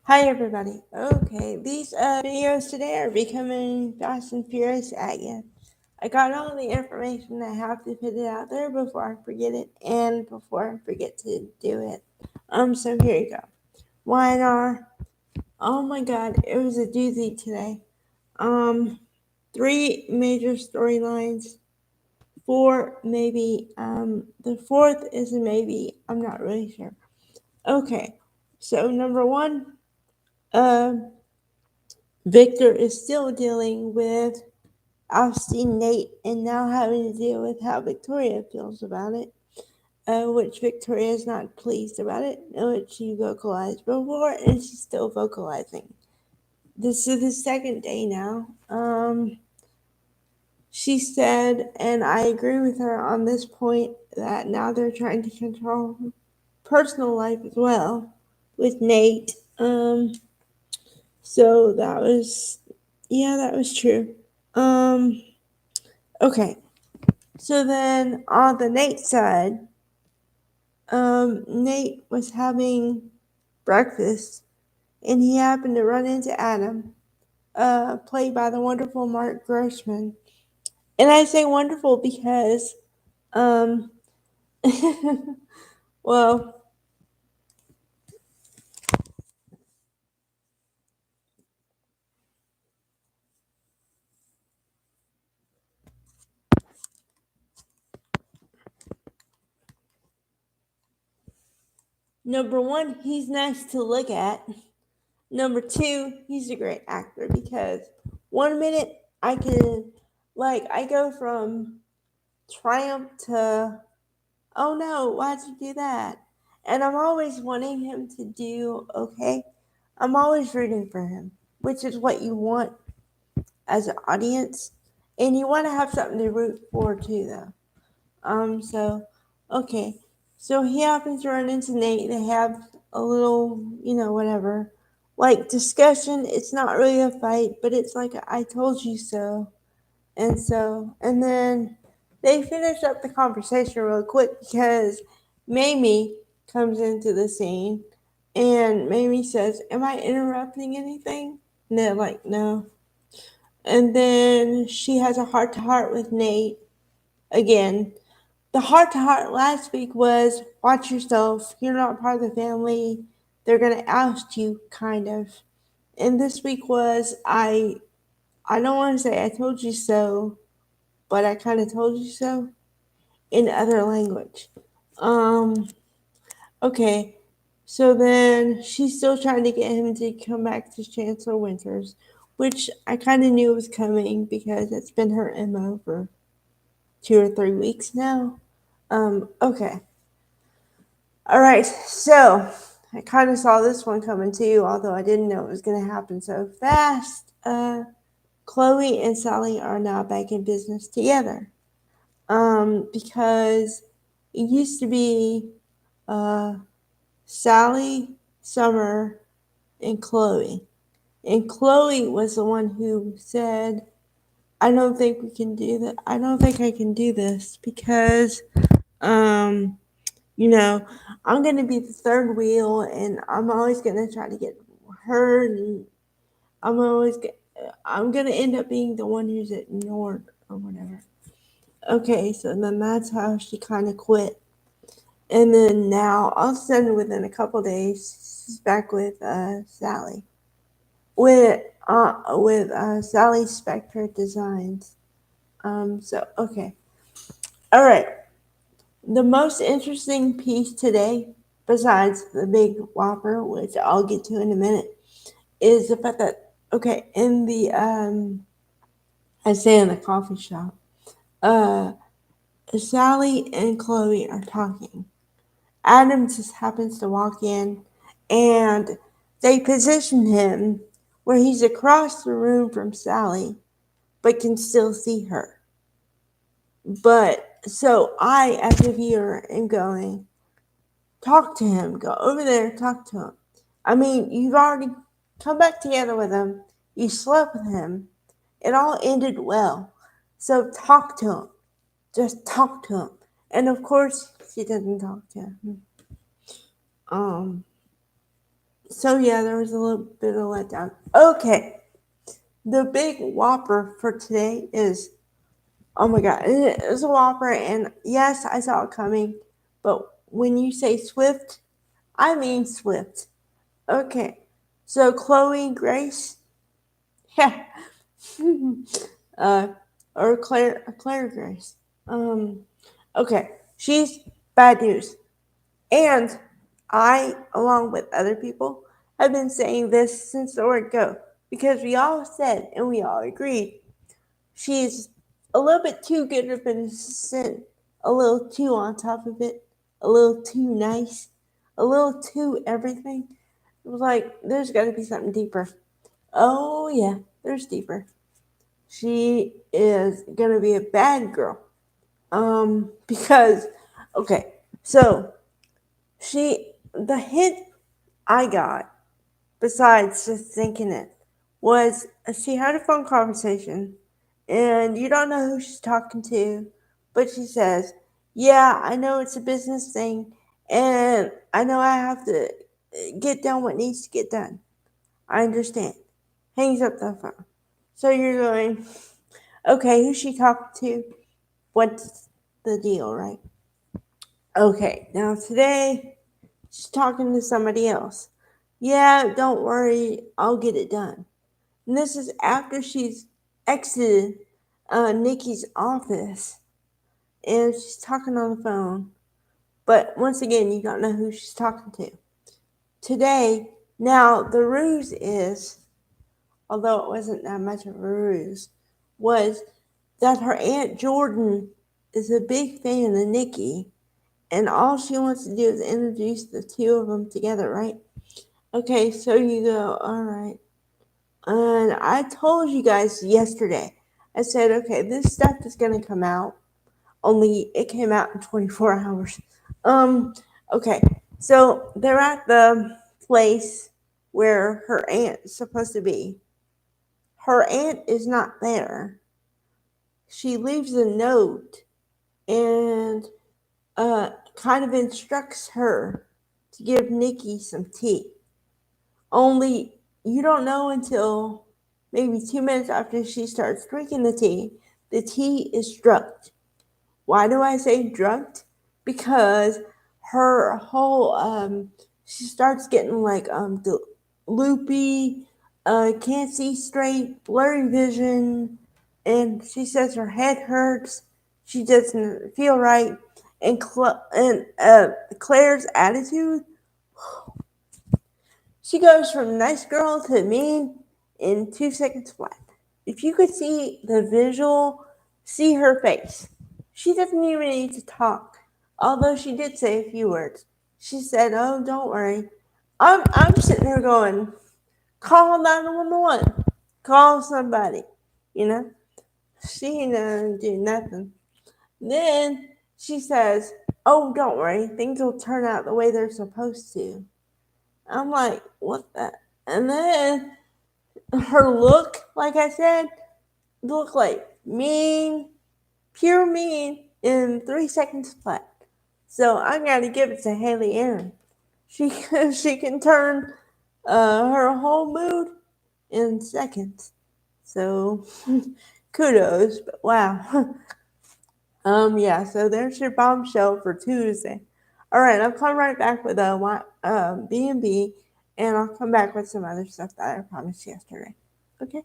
Hi everybody. Okay, these videos today are becoming Fast and Furious again. I got all the information I have to put it out there before I forget it and before I forget to do it. So here you go. YNR. Oh my god, it was a doozy today. Um, three major storylines. Four maybe. The fourth is a maybe. I'm not really sure. Okay, so number one. Um. Victor is still dealing with ousting Nate and now having to deal with how Victoria feels about it, which Victoria is not pleased about it, which she vocalized before and she's still vocalizing. This is the second day now. She said, and I agree with her on this point, that now they're trying to control her personal life as well with Nate. So that was, yeah, that was true. Um, okay. So then on the Nate side, Nate was having breakfast and he happened to run into Adam, played by the wonderful Mark Grossman. And I say wonderful because, um, well, number one, he's nice to look at. Number two, he's a great actor because 1 minute I can, I go from triumph to, oh no, why'd you do that? And I'm always wanting him to do okay. I'm always rooting for him, which is what you want as an audience. And you want to have something to root for too, though. So, okay. So he happens to run into Nate. They have a little, whatever, like discussion. It's not really a fight, but it's like, I told you so. And then they finish up the conversation real quick because Mamie comes into the scene and Mamie says, "Am I interrupting anything?" And they're like, "No." And then she has a heart to heart with Nate again. The heart to heart last week was, "Watch yourself. You're not part of the family. They're going to oust you," kind of. And this week was, I don't want to say I told you so, but I kind of told you so in other language. Um, okay. So then she's still trying to get him to come back to Chancellor Winters, which I kind of knew was coming because it's been her MO for 2 or 3 weeks now. Okay. All right. So I kind of saw this one coming too, although I didn't know it was going to happen so fast. Chloe and Sally are now back in business together. Because it used to be uh, Sally, Summer, and Chloe. And Chloe was the one who said, "I don't think we can do that. I don't think I can do this because, um, you know, I'm going to be the third wheel and I'm always going to try to get hurt and I'm always, I'm going to end up being the one who's ignored or whatever." Okay, so then that's how she kind of quit. And then now, all of a sudden, within a couple days, she's back with Sally. With Sally Spectre Designs. So okay, all right. The most interesting piece today, besides the big whopper, which I'll get to in a minute, is the fact that okay, in the I say in the coffee shop, uh, Sally and Chloe are talking. Adam just happens to walk in and they position him where he's across the room from Sally but can still see her. But so I, as a viewer, am going, talk to him, go over there, talk to him. I mean, you've already come back together with him, you slept with him, it all ended well. So talk to him, just talk to him. And of course, she doesn't talk to him. Um, So yeah, there was a little bit of letdown. Okay, the big whopper for today is, oh my god, it's a whopper, and yes, I saw it coming, but when you say Swift, I mean Swift. Okay, so Chloe Grace, yeah, uh, or Claire Grace. Um, okay, she's bad news, and I, along with other people, have been saying this since the word go, because we all said and we all agreed she's a little bit too good of an assistant, a little too on top of it, a little too nice, a little too everything. It was like, there's got to be something deeper. Oh, yeah, there's deeper. She is going to be a bad girl. Because, okay, so the hint I got, besides just thinking it, was she had a phone conversation and you don't know who she's talking to, but she says, yeah, I know it's a business thing and I know I have to get done what needs to get done. I understand. Hangs up the phone. So you're going, okay, who's she talking to? What's the deal, right? Okay, now today she's talking to somebody else. Yeah, don't worry, I'll get it done. And this is after she's exited Nikki's office and she's talking on the phone. But once again, you don't know who she's talking to. Today, now the ruse is, although it wasn't that much of a ruse, was that her Aunt Jordan is a big fan of Nikki and all she wants to do is introduce the two of them together, right? Okay, so you go, all right. And I told you guys yesterday, I said, okay, this stuff is going to come out, only it came out in 24 hours. Okay, so they're at the place where her aunt is supposed to be. Her aunt is not there. She leaves a note and kind of instructs her to give Nikki some tea. Only you don't know until maybe 2 minutes after she starts drinking the tea is drugged. Why do I say drugged? Because her whole she starts getting like loopy, can't see straight, blurry vision, and she says her head hurts. She doesn't feel right, and Claire's attitude, she goes from nice girl to mean in 2 seconds flat. If you could see the visual, see her face. She doesn't even need to talk, although she did say a few words. She said, "Oh, don't worry." I'm sitting there going, "Call 911, call somebody," you know. She doesn't do nothing. Then she says, "Oh, don't worry, things will turn out the way they're supposed to." I'm like, what the? And then her look, like I said, looked like mean, pure mean in 3 seconds flat. So I gotta give it to Haley Aaron. She she can turn her whole mood in seconds. So kudos, but wow. Yeah. So there's your bombshell for Tuesday. All right, I'll come right back with a B&B, and I'll come back with some other stuff that I promised yesterday. Okay.